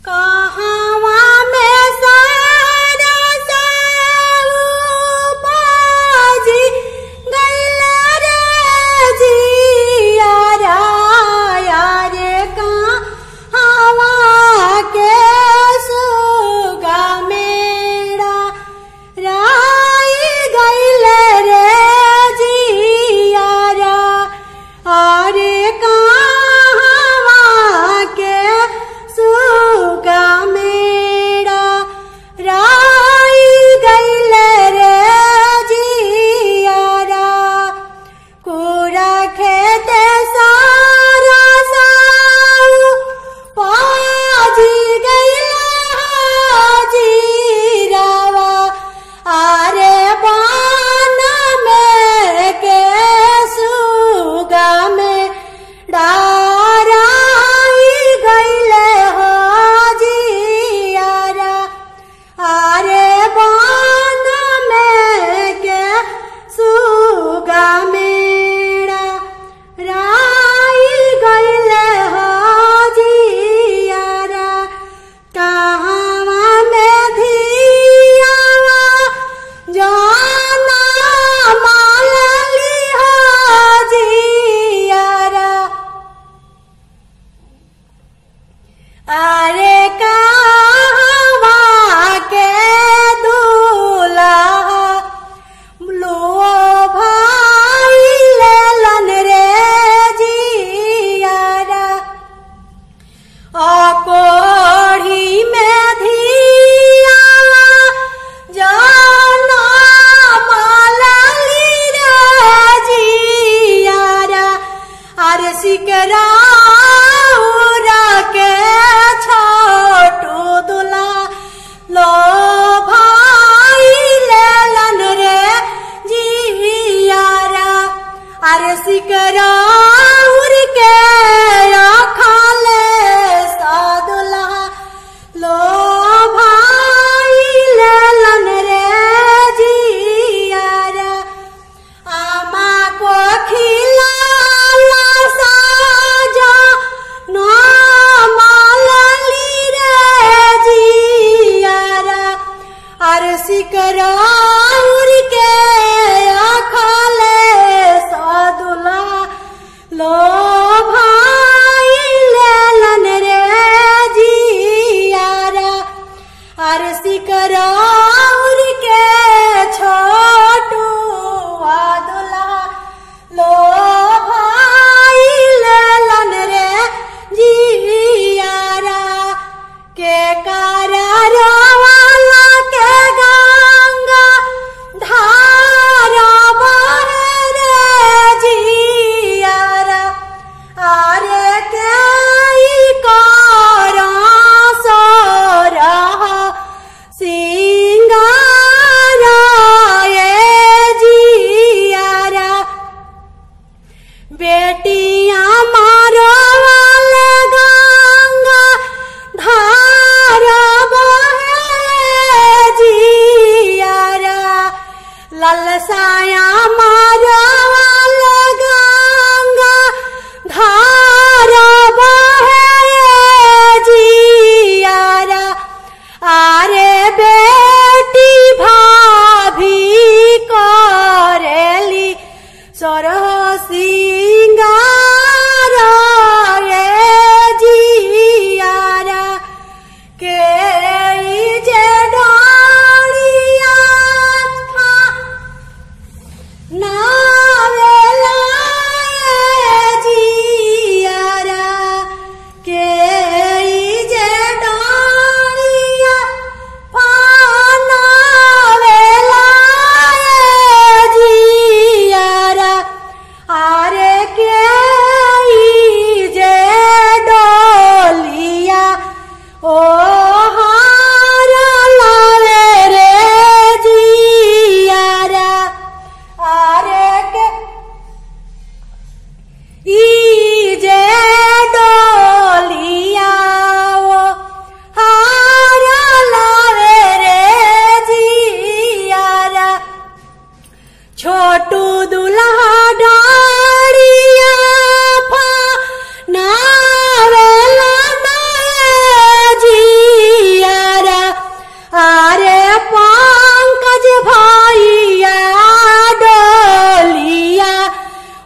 कहावा में सारा बाजी गैला रे जियारा यारे कहावा के सुगा मेरा राई गैले रे जियारा अरे कहावा के सुगा मेरा राई गैले रे जियारा कुरा खेते सारा साऊ पाजी गैला जीरावा अरे बान में के सुगा में डाराई गैले हो जियारा अरे बान में के सुगा मेरा राई गैले हो जियारा कहावा में धियावा जाना मालली हो जियारा अरे कहावा के दूल्हा लो भाई लेलन रे जियारा कोढ़ी में धियावा जाना मालली रे जियारा अरे सिकरा के छोटू दुला लो भाई लेलन रे जियारा अरे सिकरा के खाले सादुला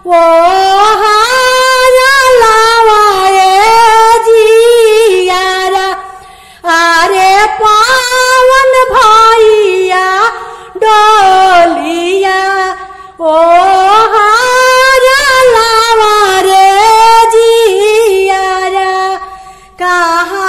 ओ हारा लावाए जियारा अरे पावन भैया डोलिया ओ हारा लावा रे जियारा कहाँ